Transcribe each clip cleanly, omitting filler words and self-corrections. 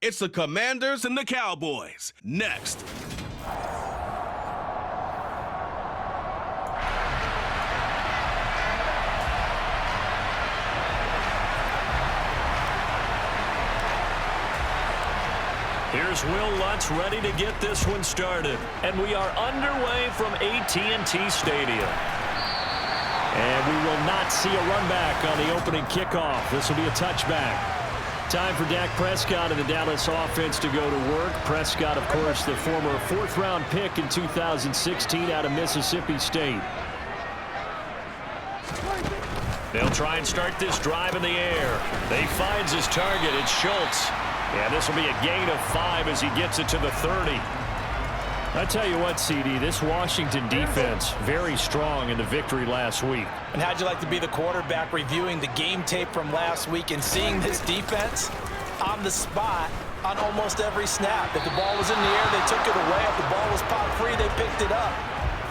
It's the Commanders and the Cowboys. Next. Here's Will Lutz ready to get this one started. And we are underway from AT&T Stadium. And we will not see a run back on the opening kickoff. This will be a touchback. Time for Dak Prescott and the Dallas offense to go to work. Prescott, of course, the former fourth-round pick in 2016 out of Mississippi State. They'll try and start this drive in the air. They finds his target. It's Schultz. And this will be a gain of 5 as he gets it to the 30. I tell you what, CD, this Washington defense, very strong in the victory last week. And how'd you like to be the quarterback reviewing the game tape from last week and seeing this defense on the spot on almost every snap? If the ball was in the air, they took it away. If the ball was popped free, they picked it up.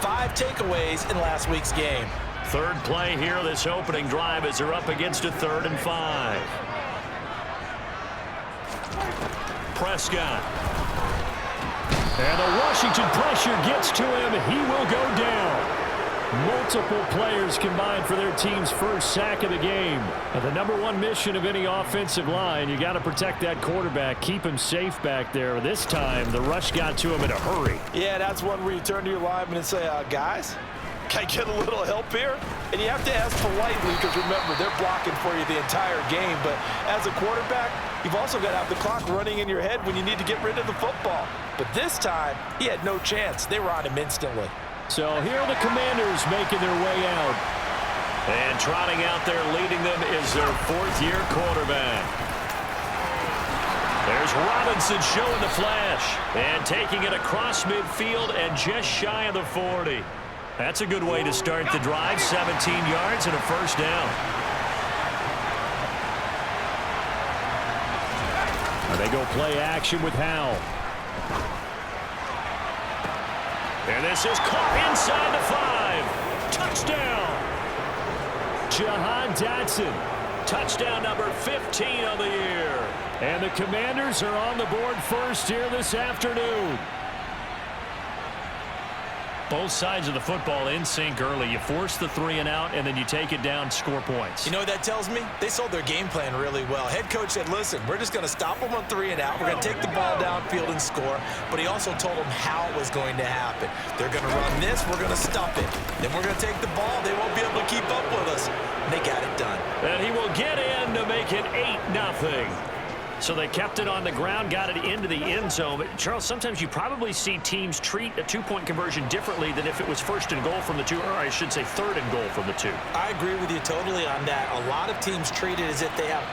5 takeaways in last week's game. Third play here, this opening drive, as they're up against a 3rd and 5. Prescott. And the Washington pressure gets to him. He will go down. Multiple players combined for their team's first sack of the game. And the #1 mission of any offensive line, you got to protect that quarterback, keep him safe back there. This time, the rush got to him in a hurry. Yeah, that's one where you turn to your lineman and say, guys, can I get a little help here? And you have to ask politely because, remember, they're blocking for you the entire game. But as a quarterback, you've also got to have the clock running in your head when you need to get rid of the football. But this time, he had no chance. They were on him instantly. So here are the Commanders making their way out. And trotting out there leading them is their 4th-year quarterback. There's Robinson showing the flash. And taking it across midfield and just shy of the 40. That's a good way to start the drive. 17 yards and a first down. And they go play action with Howell. And this is caught inside the 5. Touchdown. Jahan Dotson. Touchdown number 15 on the year. And the Commanders are on the board first here this afternoon. Both sides of the football in sync early. You force the 3 and out, and then you take it down, score points. You know what that tells me? They sold their game plan really well. Head coach said, listen, we're just going to stop them on 3 and out. We're going to take the ball downfield and score. But he also told them how it was going to happen. They're going to run this. We're going to stop it. Then we're going to take the ball. They won't be able to keep up with us. And they got it done. And he will get in to make it 8-0. So they kept it on the ground, got it into the end zone. But, Charles, sometimes you probably see teams treat a 2-point conversion differently than if it was 1st and goal from the 2, or I should say 3rd and goal from the 2. I agree with you totally on that. A lot of teams treat it as if they have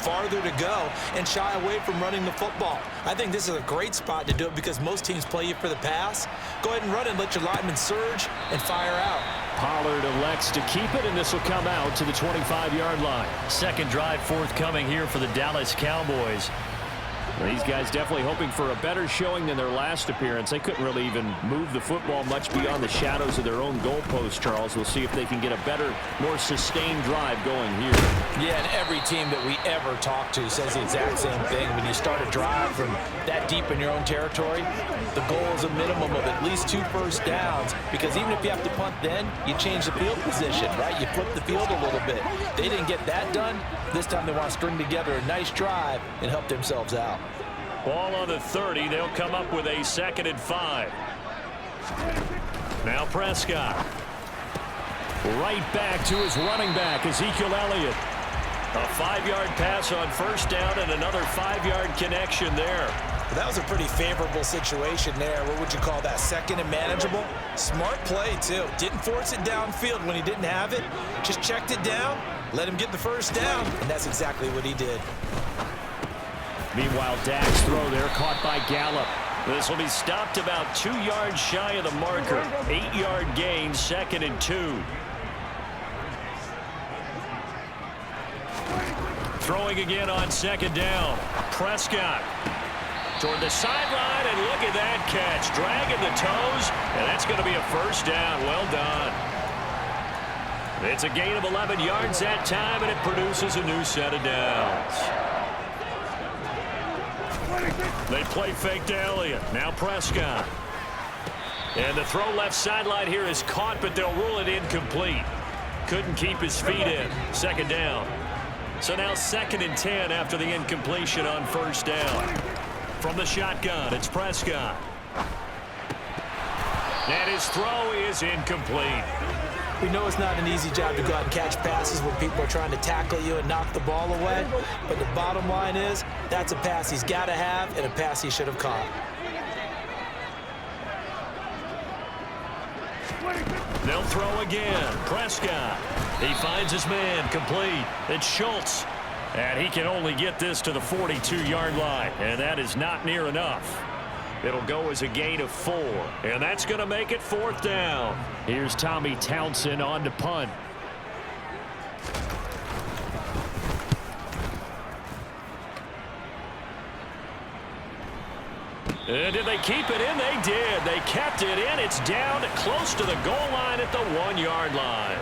farther to go and shy away from running the football. I think this is a great spot to do it because most teams play you for the pass. Go ahead and run and let your linemen surge and fire out. Pollard elects to keep it, and this will come out to the 25-yard line. Second drive forthcoming here for the Dallas Cowboys. These guys definitely hoping for a better showing than their last appearance. They couldn't really even move the football much beyond the shadows of their own goalpost, Charles. We'll see if they can get a better, more sustained drive going here. Yeah, and every team that we ever talk to says the exact same thing. When you start a drive from that deep in your own territory, the goal is a minimum of at least 2 first downs, because even if you have to punt then, you change the field position, right? You flip the field a little bit. They didn't get that done. This time they want to string together a nice drive and help themselves out. Ball on the 30. They'll come up with a 2nd and 5. Now Prescott. Right back to his running back, Ezekiel Elliott. A 5-yard pass on first down and another 5-yard connection there. That was a pretty favorable situation there. What would you call that? 2nd and manageable? Smart play, too. Didn't force it downfield when he didn't have it. Just checked it down, let him get the first down, and that's exactly what he did. Meanwhile, Dak's throw there caught by Gallup. This will be stopped about 2 yards shy of the marker. 8-yard gain, 2nd and 2. Throwing again on 2nd down. Prescott toward the sideline, and look at that catch. Dragging the toes, and that's going to be a first down. Well done. It's a gain of 11 yards that time, and it produces a new set of downs. They play fake to Elliott. Now Prescott. And the throw left sideline here is caught, but they'll rule it incomplete. Couldn't keep his feet in. Second down. So now 2nd and 10 after the incompletion on first down. From the shotgun, it's Prescott. And his throw is incomplete. We know it's not an easy job to go out and catch passes when people are trying to tackle you and knock the ball away. But the bottom line is, that's a pass he's got to have and a pass he should have caught. They'll throw again. Prescott. He finds his man. Complete. It's Schultz. And he can only get this to the 42-yard line. And that is not near enough. It'll go as a gain of 4. And that's going to make it 4th down. Here's Tommy Townsend on to punt. And did they keep it in? They did. They kept it in. It's down close to the goal line at the 1-yard line.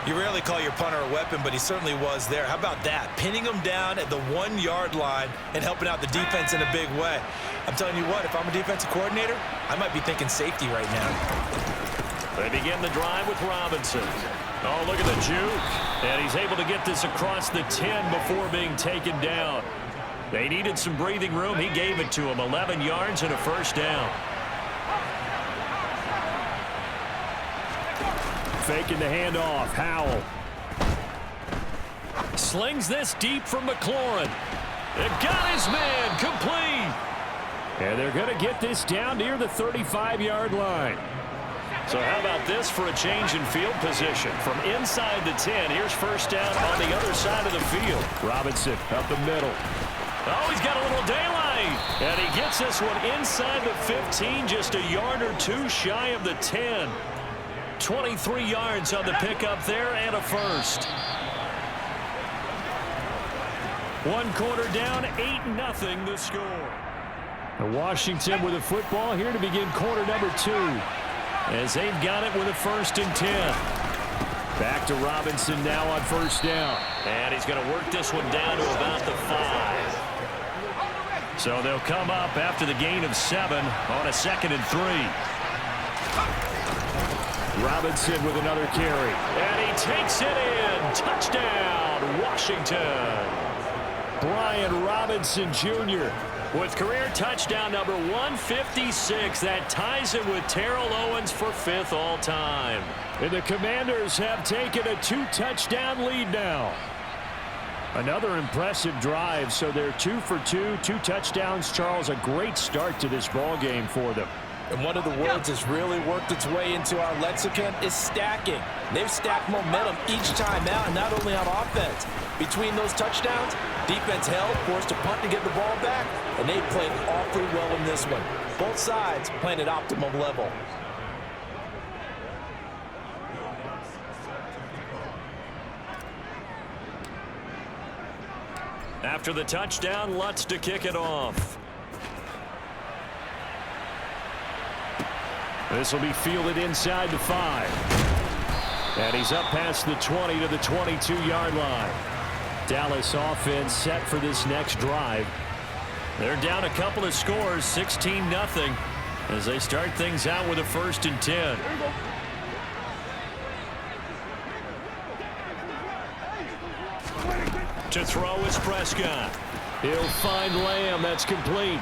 You rarely call your punter a weapon, but he certainly was there. How about that? Pinning him down at the 1-yard line and helping out the defense in a big way. I'm telling you what, if I'm a defensive coordinator, I might be thinking safety right now. They begin the drive with Robinson. Oh, look at the juke. And he's able to get this across the 10 before being taken down. They needed some breathing room. He gave it to him. 11 yards and a first down. Faking the handoff. Howell. Slings this deep from McLaurin. It got his man. Complete. And they're going to get this down near the 35-yard line. So how about this for a change in field position? From inside the 10, here's first down on the other side of the field. Robinson up the middle. Oh, he's got a little daylight. And he gets this one inside the 15, just a yard or two shy of the 10. 23 yards on the pickup there and a first. 1 quarter down, 8-0 the score. Washington with a football here to begin quarter number 2. As they've got it with a 1st and 10. Back to Robinson now on first down. And he's going to work this one down to about the 5. So they'll come up after the gain of 7 on a 2nd and 3. Robinson with another carry. And he takes it in. Touchdown, Washington. Brian Robinson Jr. with career touchdown number 156. That ties him with Terrell Owens for 5th all-time. And the Commanders have taken a 2-touchdown lead now. Another impressive drive, so they're 2 for 2, 2 touchdowns. Charles, a great start to this ball game for them. And one of the words that's really worked its way into our lexicon is stacking. They've stacked momentum each time out, and not only on offense. Between those touchdowns, defense held, forced to punt to get the ball back, and they played awfully well in this one. Both sides playing at optimum level. After the touchdown, Lutz to kick it off. This will be fielded inside the 5. And he's up past the 20 to the 22-yard line. Dallas offense set for this next drive. They're down a couple of scores, 16-0, as they start things out with a 1st and 10. To throw is Prescott. He'll find Lamb. That's complete.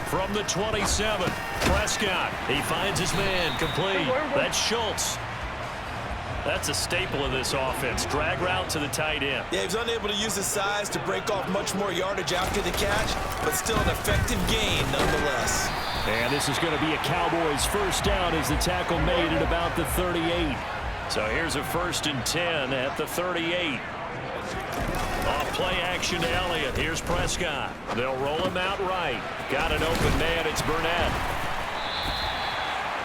From the 27, Prescott. He finds his man. Complete. That's Schultz. That's a staple of this offense. Drag route to the tight end. Yeah, he was unable to use his size to break off much more yardage after the catch, but still an effective gain nonetheless. And this is going to be a Cowboys first down as the tackle made at about the 38. So here's a 1st and 10 at the 38. Off play action to Elliott. Here's Prescott. They'll roll him out right. Got an open man. It's Burnett.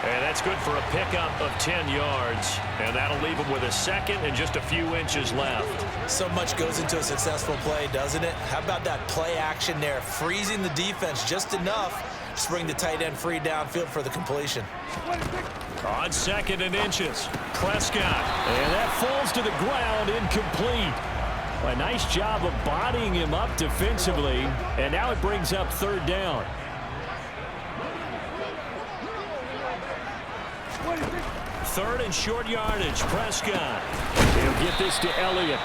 And that's good for a pickup of 10 yards. And that'll leave him with a 2nd and just a few inches left. So much goes into a successful play, doesn't it? How about that play action there? Freezing the defense just enough backs bring the tight end free downfield for the completion. On 2nd and inches, Prescott. And that falls to the ground, incomplete. A nice job of bodying him up defensively. And now it brings up 3rd down. Third and short yardage, Prescott. He'll get this to Elliott.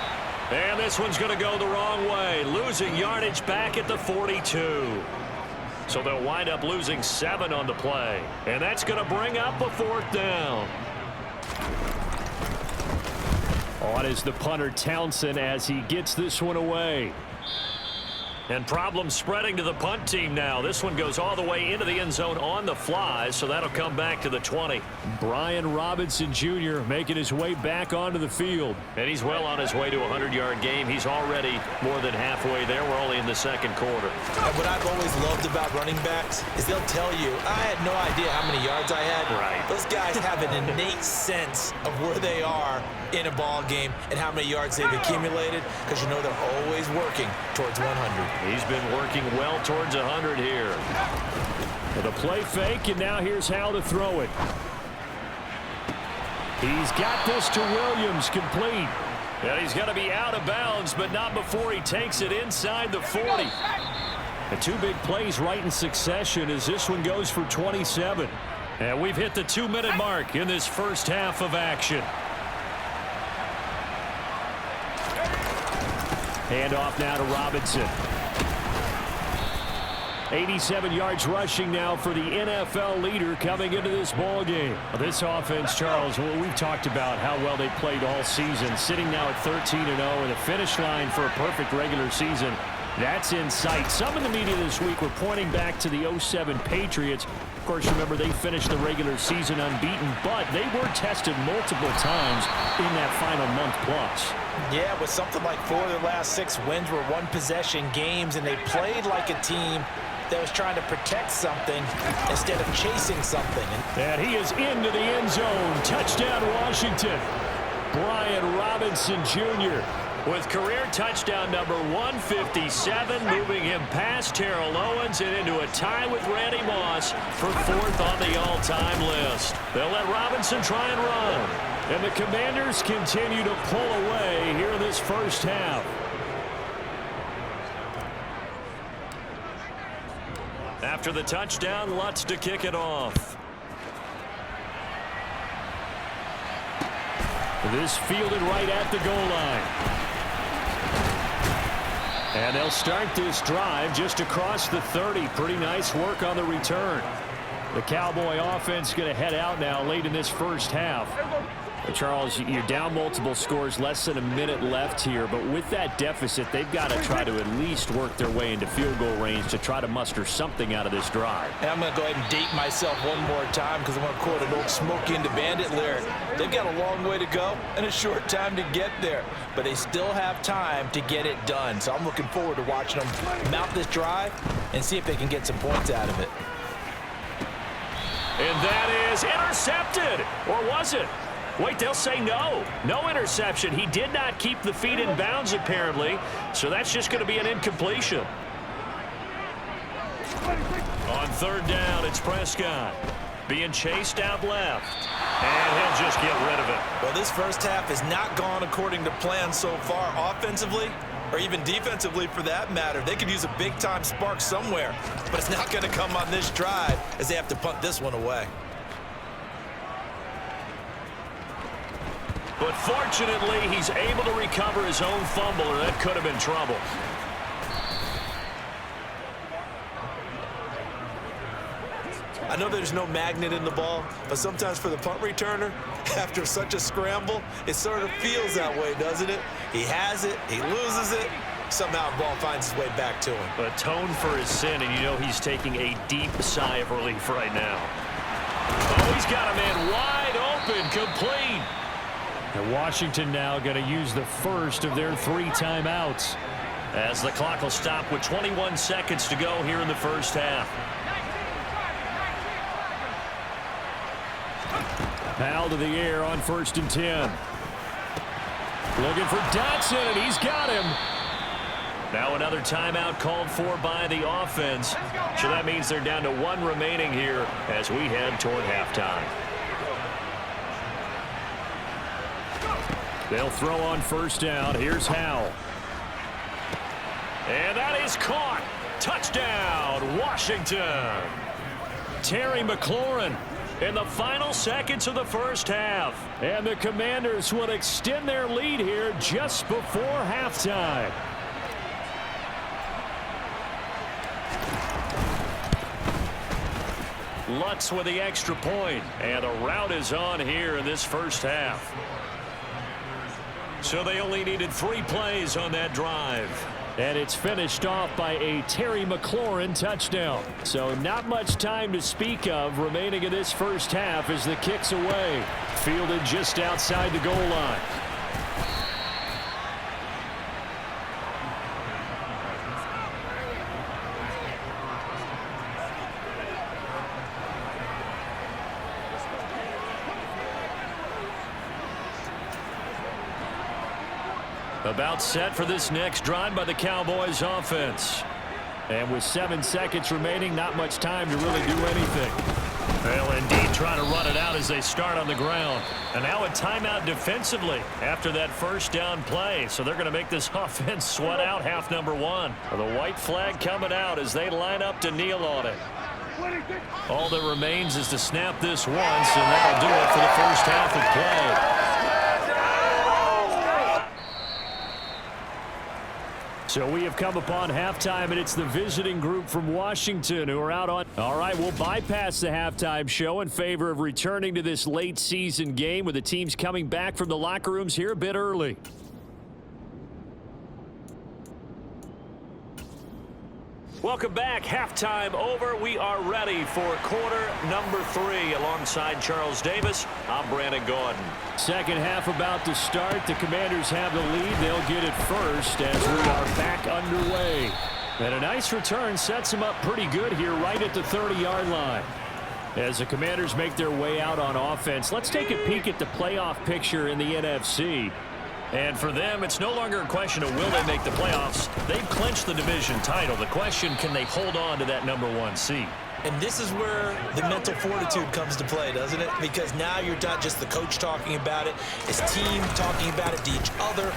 And this one's going to go the wrong way, losing yardage back at the 42. So they'll wind up losing 7 on the play. And that's going to bring up a 4th down. On is the punter Townsend as he gets this one away. And problems spreading to the punt team now. This one goes all the way into the end zone on the fly, so that'll come back to the 20. Brian Robinson Jr. making his way back onto the field. And he's well on his way to a 100-yard game. He's already more than halfway there. We're only in the 2nd quarter. And what I've always loved about running backs is they'll tell you, I had no idea how many yards I had. Right. Those guys have an innate sense of where they are in a ball game and how many yards they've accumulated, because you know they're always working towards 100. He's been working well towards 100 here. With a play fake, and now here's how to throw it. He's got this to Williams, complete. And he's got to be out of bounds, but not before he takes it inside the 40. The 2 big plays right in succession as this one goes for 27. And we've hit the 2-minute mark in this first half of action. Handoff now to Robinson. 87 yards rushing now for the NFL leader coming into this ball game. This offense, Charles, well, we've talked about how well they played all season, sitting now at 13-0 and a finish line for a perfect regular season. That's in sight. Some in the media this week were pointing back to the 07 Patriots. Of course, remember, they finished the regular season unbeaten, but they were tested multiple times in that final month plus. Yeah, with something like 4 of their last 6 wins were one-possession games, and they played like a team that was trying to protect something instead of chasing something. And he is into the end zone. Touchdown, Washington. Brian Robinson Jr. with career touchdown number 157, moving him past Terrell Owens and into a tie with Randy Moss for 4th on the all-time list. They'll let Robinson try and run. And the Commanders continue to pull away here in this first half. After the touchdown, Lutz to kick it off. This fielded right at the goal line. And they'll start this drive just across the 30. Pretty nice work on the return. The Cowboy offense going to head out now late in this first half. Charles, you're down multiple scores, less than a minute left here, but with that deficit, they've got to try to at least work their way into field goal range to try to muster something out of this drive. And I'm going to go ahead and date myself one more time because I'm going to quote an old Smokey and the Bandit lyric. They've got a long way to go and a short time to get there, but they still have time to get it done. So I'm looking forward to watching them mount this drive and see if they can get some points out of it. And that is intercepted, or was it? Wait, they'll say no. No interception. He did not keep the feet in bounds, apparently, so that's just going to be an incompletion. On 3rd down, it's Prescott being chased out left, and he'll just get rid of it. Well, this first half has not gone according to plan so far offensively, or even defensively for that matter. They could use a big-time spark somewhere, but it's not going to come on this drive as they have to punt this one away. But fortunately, he's able to recover his own fumble, or that could have been trouble. I know there's no magnet in the ball, but sometimes for the punt returner, after such a scramble, it sort of feels that way, doesn't it? He has it, he loses it, somehow the ball finds its way back to him. Atone for his sin, and you know he's taking a deep sigh of relief right now. Oh, he's got a man wide open, complete. And Washington now going to use the first of their 3 timeouts as the clock will stop with 21 seconds to go here in the first half. Powell to the air on 1st and 10. Looking for Dotson, and he's got him. Now another timeout called for by the offense. So that means they're down to 1 remaining here as we head toward halftime. They'll throw on first down. Here's Howell. And that is caught. Touchdown, Washington. Terry McLaurin in the final seconds of the first half. And the Commanders will extend their lead here just before halftime. Lutz with the extra point. And the route is on here in this first half. So they only needed 3 plays on that drive. And it's finished off by a Terry McLaurin touchdown. So not much time to speak of remaining in this first half as the kick's away. Fielded just outside the goal line. About set for this next drive by the Cowboys offense. And with 7 seconds remaining, not much time to really do anything. Well, indeed, trying to run it out as they start on the ground. And now a timeout defensively after that first down play. So they're going to make this offense sweat out half number 1. The white flag coming out as they line up to kneel on it. All that remains is to snap this once, and that'll do it for the first half of play. So we have come upon halftime, and it's the visiting group from Washington who are out on. All right, we'll bypass the halftime show in favor of returning to this late season game with the teams coming back from the locker rooms here a bit early. Welcome back. Halftime over. We are ready for quarter number 3 alongside Charles Davis. I'm Brandon Gaudin. Second half about to start. The Commanders have the lead. They'll get it first as we are back underway. And a nice return sets them up pretty good here right at the 30-yard line. As the Commanders make their way out on offense, let's take a peek at the playoff picture in the NFC. And for them, it's no longer a question of will they make the playoffs. They've clinched the division title. The question, can they hold on to that number 1 seed? And this is where the mental fortitude comes to play, doesn't it? Because now you're not just the coach talking about it. It's team talking about it to each other,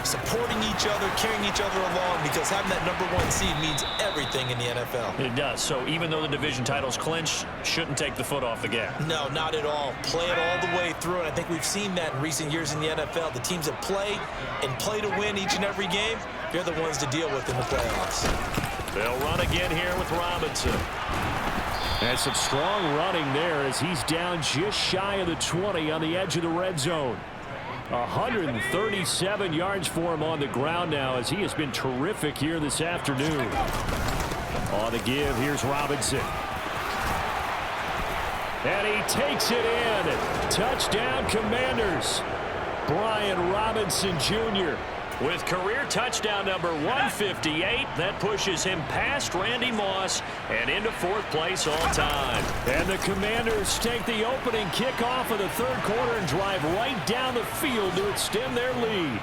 supporting each other, carrying each other along, because having that number 1 seed means everything in the NFL. It does. So even though the division title's clinched, shouldn't take the foot off the gas. No, not at all. Play it all the way through, and I think we've seen that in recent years in the NFL. The teams that play and play to win each and every game, they're the ones to deal with in the playoffs. They'll run again here with Robinson. And some strong running there as he's down just shy of the 20 on the edge of the red zone. 137 yards for him on the ground now as he has been terrific here this afternoon. On the give, here's Robinson. And he takes it in. Touchdown, Commanders. Brian Robinson Jr. with career touchdown number 158. That pushes him past Randy Moss and into 4th place all time. And the Commanders take the opening kickoff of the 3rd quarter and drive right down the field to extend their lead.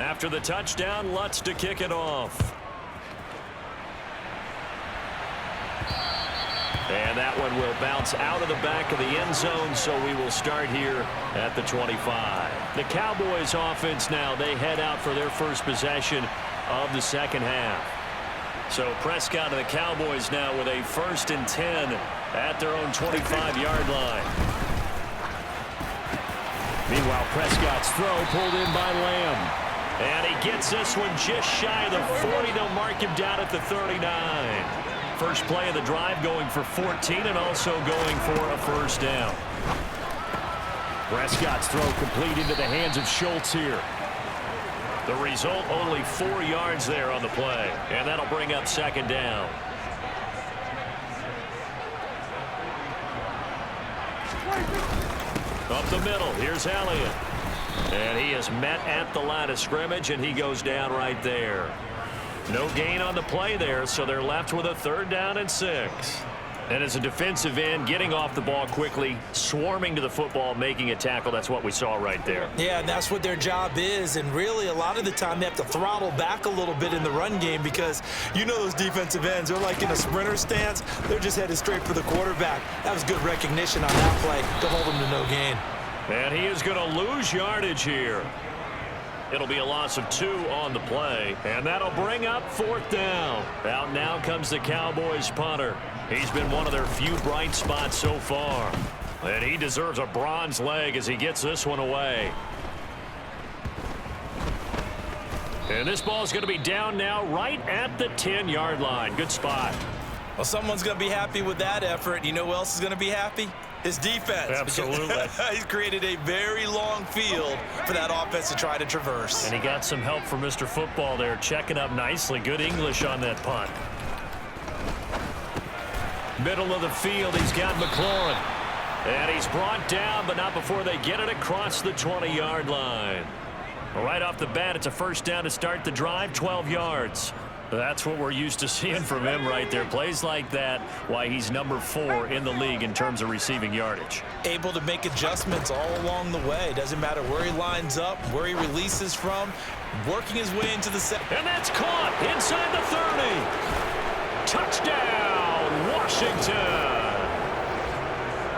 After the touchdown, Lutz to kick it off. And that one will bounce out of the back of the end zone, so we will start here at the 25. The Cowboys offense now, they head out for their first possession of the second half. So Prescott and the Cowboys now with a 1st and 10 at their own 25-yard line. Meanwhile, Prescott's throw pulled in by Lamb. And he gets this one just shy of the 40. They'll mark him down at the 39. First play of the drive going for 14 and also going for a 1st down. Prescott's throw complete into the hands of Schultz here. The result, only 4 yards there on the play. And that'll bring up 2nd down. Up the middle, here's Elliott. And he is met at the line of scrimmage, and he goes down right there. No gain on the play there, so they're left with a 3rd down and 6. And as a defensive end, getting off the ball quickly, swarming to the football, making a tackle, that's what we saw right there. Yeah, and that's what their job is. And really, a lot of the time, they have to throttle back a little bit in the run game because you know those defensive ends, they're like in a sprinter stance. They're just headed straight for the quarterback. That was good recognition on that play to hold them to no gain. And he is going to lose yardage here. It'll be a loss of 2 on the play, and that'll bring up 4th down. Out now comes the Cowboys punter. He's been one of their few bright spots so far, and he deserves a bronze leg as he gets this one away. And this ball is going to be down now right at the 10-yard line. Good spot. Well, someone's going to be happy with that effort. You know who else is going to be happy? His defense. Absolutely. He's created a very long field for that offense to try to traverse. And he got some help from Mr. Football there, checking up nicely. Good English on that punt. Middle of the field, he's got McLaurin. And he's brought down, but not before they get it across the 20-yard line. Right off the bat, it's a first down to start the drive, 12 yards. That's what we're used to seeing from him right there. Plays like that, why he's number 4 in the league in terms of receiving yardage. Able to make adjustments all along the way. Doesn't matter where he lines up, where he releases from, working his way into the set. And that's caught inside the 30. Touchdown, Washington.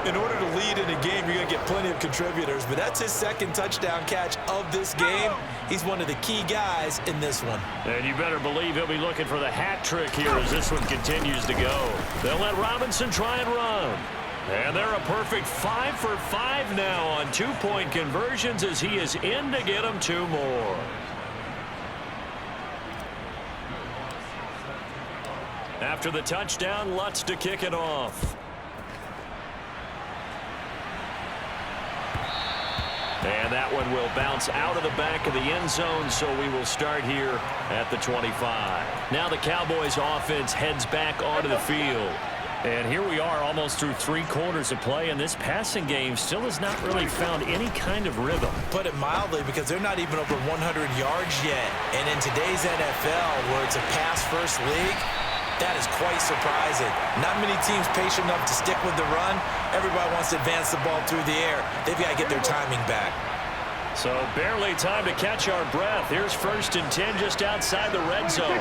In order to lead in a game, you're going to get plenty of contributors, but that's his 2nd touchdown catch of this game. He's one of the key guys in this one. And you better believe he'll be looking for the hat trick here as this one continues to go. They'll let Robinson try and run. And they're a perfect 5 for 5 now on 2-point conversions as he is in to get them 2 more. After the touchdown, Lutz to kick it off. And that one will bounce out of the back of the end zone, so we will start here at the 25. Now the Cowboys offense heads back onto the field. And here we are almost through 3 quarters of play, and this passing game still has not really found any kind of rhythm. Put it mildly, because they're not even over 100 yards yet. And in today's NFL, where it's a pass-first league, that is quite surprising. Not many teams patient enough to stick with the run. Everybody wants to advance the ball through the air. They've got to get their timing back. So barely time to catch our breath. Here's 1st and 10 just outside the red zone.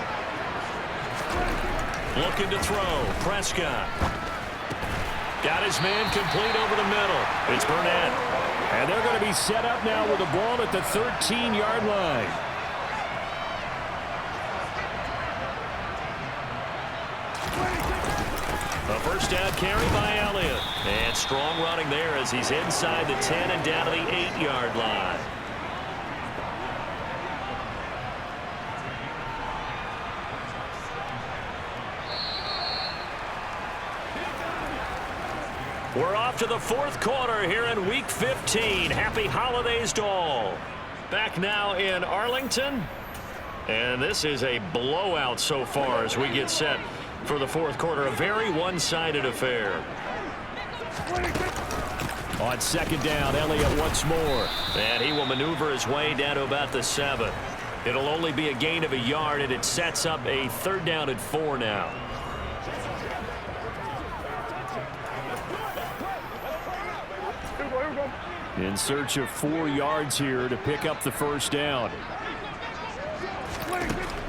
Looking to throw. Prescott. Got his man complete over the middle. It's Burnett. And they're going to be set up now with the ball at the 13-yard line. A first down carry by Elliott. And strong running there as he's inside the 10 and down to the 8-yard line. We're off to the 4th quarter here in Week 15. Happy holidays to all. Back now in Arlington. And this is a blowout so far as we get set for the 4th quarter. A very one-sided affair. On 2nd down, Elliott once more. And he will maneuver his way down to about the 7. It'll only be a gain of a yard, and it sets up a 3rd down and 4 now. In search of 4 yards here to pick up the first down.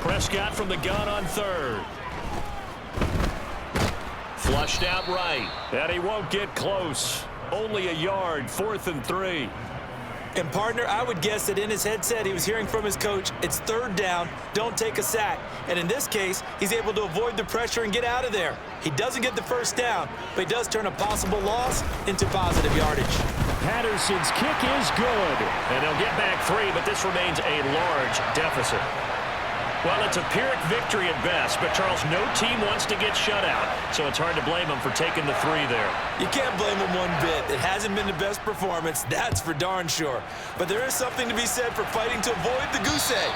Prescott from the gun on 3rd. Flushed out right. And he won't get close. Only a yard, 4th and 3. And, partner, I would guess that in his headset he was hearing from his coach, it's 3rd down, don't take a sack. And in this case, he's able to avoid the pressure and get out of there. He doesn't get the first down, but he does turn a possible loss into positive yardage. Patterson's kick is good. And he'll get back 3, but this remains a large deficit. Well, it's a Pyrrhic victory at best, but, Charles, no team wants to get shut out, so it's hard to blame them for taking the 3 there. You can't blame them one bit. It hasn't been the best performance, that's for darn sure. But there is something to be said for fighting to avoid the goose egg,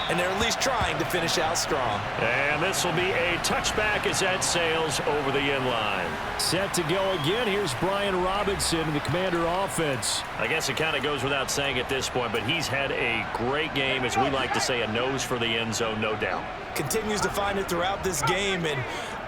and they're at least trying to finish out strong. And this will be a touchback as that sails over the end line. Set to go again. Here's Brian Robinson in the Commander offense. I guess it kind of goes without saying at this point, but he's had a great game, as we like to say, a nose for the end zone. no doubt. Continues to find it throughout this game, and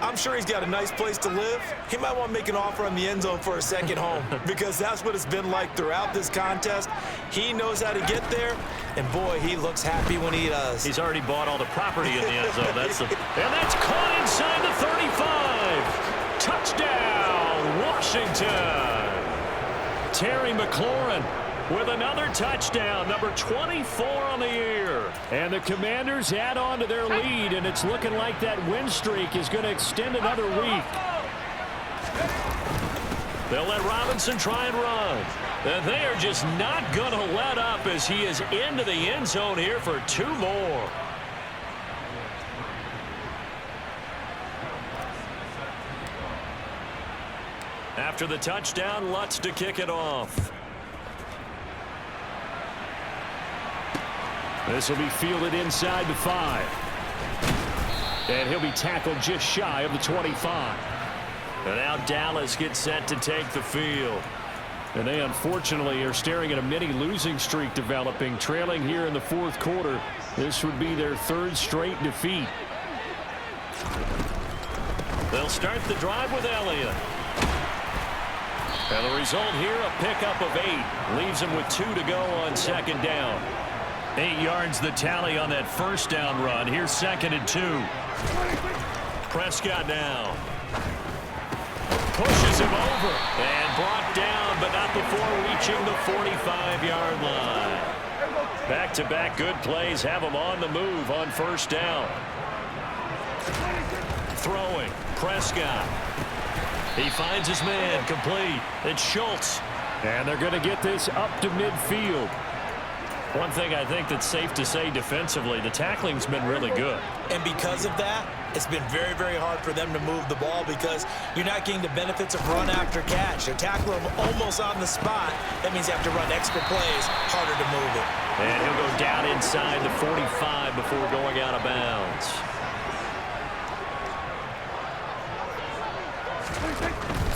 I'm sure he's got a nice place to live. He might want to make an offer on the end zone for a second home because that's what it's been like throughout this contest. He knows how to get there, and boy, he looks happy when he does. He's already bought all the property in the end zone. And that's caught inside the 35. Touchdown, Washington. Terry McLaurin with another touchdown, number 24 on the year. And the Commanders add on to their lead, and it's looking like that win streak is going to extend another week. They'll let Robinson try and run. And they are just not going to let up as he is into the end zone here for 2 more. After the touchdown, Lutz to kick it off. This will be fielded inside the 5. And he'll be tackled just shy of the 25. And now Dallas gets set to take the field. And they unfortunately are staring at a mini losing streak developing, trailing here in the 4th quarter. This would be their 3rd straight defeat. They'll start the drive with Elliott. And the result here, a pickup of 8. Leaves them with 2 to go on 2nd down. 8 yards the tally on that 1st down run. Here's 2nd and 2. Prescott now. Pushes him over. And brought down, but not before reaching the 45-yard line. Back-to-back good plays have him on the move on 1st down. Throwing. Prescott. He finds his man, complete. It's Schultz. And they're going to get this up to midfield. One thing I think that's safe to say defensively, the tackling's been really good. And because of that, it's been very, very hard for them to move the ball because you're not getting the benefits of run after catch. They're tackling them almost on the spot. That means you have to run extra plays, harder to move it. And he'll go down inside the 45 before going out of bounds.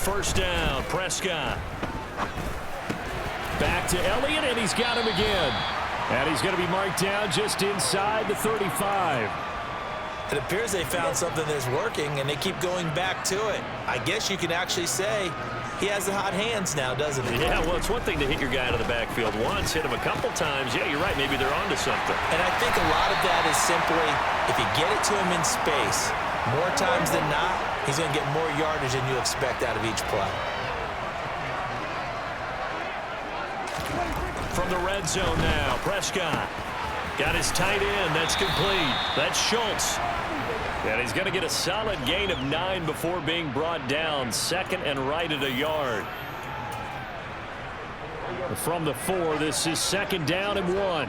First down, Prescott. Back to Elliott, and he's got him again. And he's going to be marked down just inside the 35. It appears they found something that's working, and they keep going back to it. I guess you can actually say he has the hot hands now, doesn't he? Yeah, well, it's one thing to hit your guy out of the backfield once, hit him a couple times. Yeah, you're right. Maybe they're onto something. And I think a lot of that is simply if you get it to him in space, more times than not, he's going to get more yardage than you expect out of each play. From the red zone now, Prescott. Got his tight end. That's complete. That's Schultz. And he's going to get a solid gain of 9 before being brought down. 2nd and right at a yard. From the 4, this is 2nd down and 1.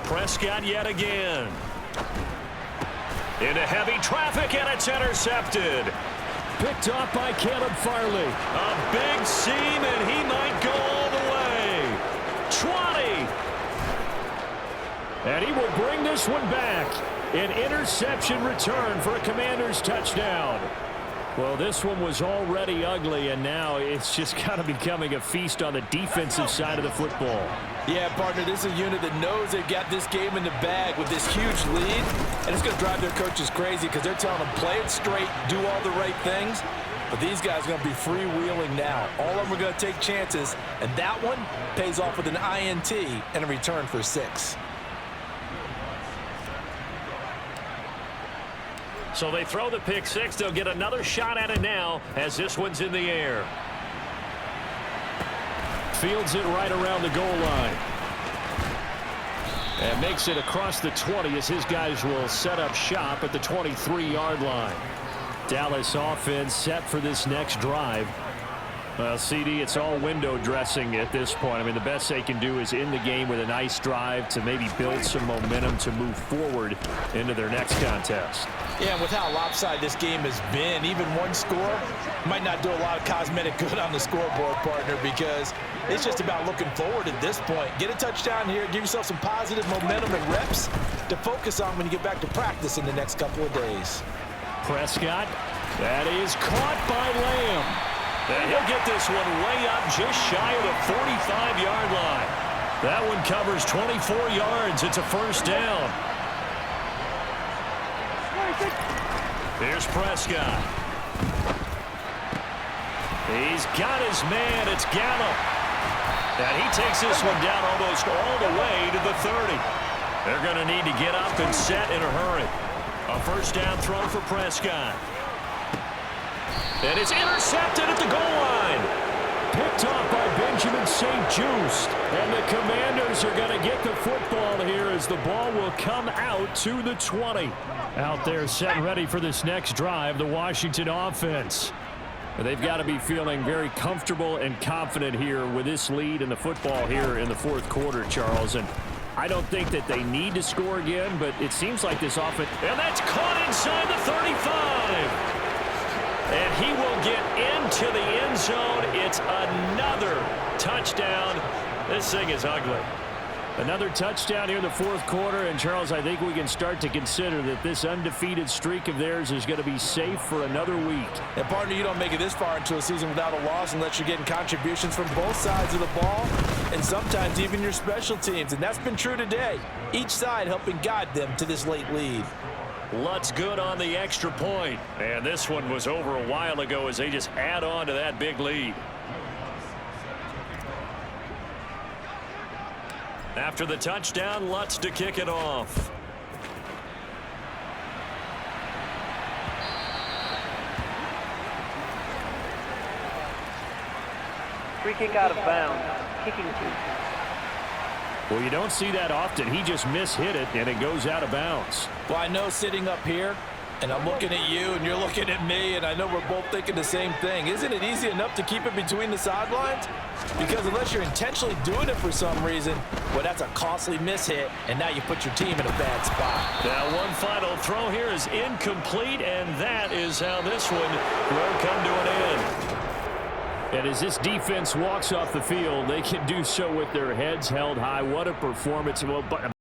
Prescott yet again. Into heavy traffic, and it's intercepted. Picked off by Caleb Farley. A big seam, and he might go all the way. 20. And he will bring this one back. An interception return for a Commanders touchdown. Well, this one was already ugly, and now it's just kind of becoming a feast on the defensive side of the football. Yeah, partner, this is a unit that knows they've got this game in the bag with this huge lead, and it's going to drive their coaches crazy because they're telling them play it straight, do all the right things, but these guys are going to be freewheeling now. All of them are going to take chances, and that one pays off with an INT and a return for 6. So they throw the pick 6. They'll get another shot at it now as this one's in the air. Fields it right around the goal line. And makes it across the 20 as his guys will set up shop at the 23-yard line. Dallas offense set for this next drive. CD, it's all window dressing at this point. I mean, the best they can do is in the game with a nice drive to maybe build some momentum to move forward into their next contest. Yeah, and with how lopsided this game has been, even one score might not do a lot of cosmetic good on the scoreboard, partner, because it's just about looking forward at this point. Get a touchdown here, give yourself some positive momentum and reps to focus on when you get back to practice in the next couple of days. Prescott, that is caught by Lamb. And he'll get this one way up just shy of the 45-yard line. That one covers 24 yards. It's a first down. Here's Prescott. He's got his man. It's Gallup. And he takes this one down almost all the way to the 30. They're going to need to get up and set in a hurry. A first down throw for Prescott. And it's intercepted at the goal line. Picked off by Benjamin St-Juste. And the Commanders are going to get the football here as the ball will come out to the 20. Out there set and ready for this next drive, the Washington offense. They've got to be feeling very comfortable and confident here with this lead in the football here in the fourth quarter, Charles. And I don't think that they need to score again, but it seems like this offense. And that's caught inside the 35. And he will get into the end zone. It's another touchdown. This thing is ugly. Another touchdown here in the fourth quarter. And, Charles, I think we can start to consider that this undefeated streak of theirs is going to be safe for another week. And, partner, you don't make it this far into a season without a loss unless you're getting contributions from both sides of the ball and sometimes even your special teams. And that's been true today. Each side helping guide them to this late lead. Lutz good on the extra point. And this one was over a while ago as they just add on to that big lead. After the touchdown, Lutz to kick it off. Free kick out of bounds. Kicking team. Well, you don't see that often. He just mishit it, and it goes out of bounds. Well, I know sitting up here, and I'm looking at you, and you're looking at me, and I know we're both thinking the same thing. Isn't it easy enough to keep it between the sidelines? Because unless you're intentionally doing it for some reason, well, that's a costly mishit, and now you put your team in a bad spot. Now, one final throw here is incomplete, and that is how this one will come to an end. And as this defense walks off the field, they can do so with their heads held high. What a performance. Well,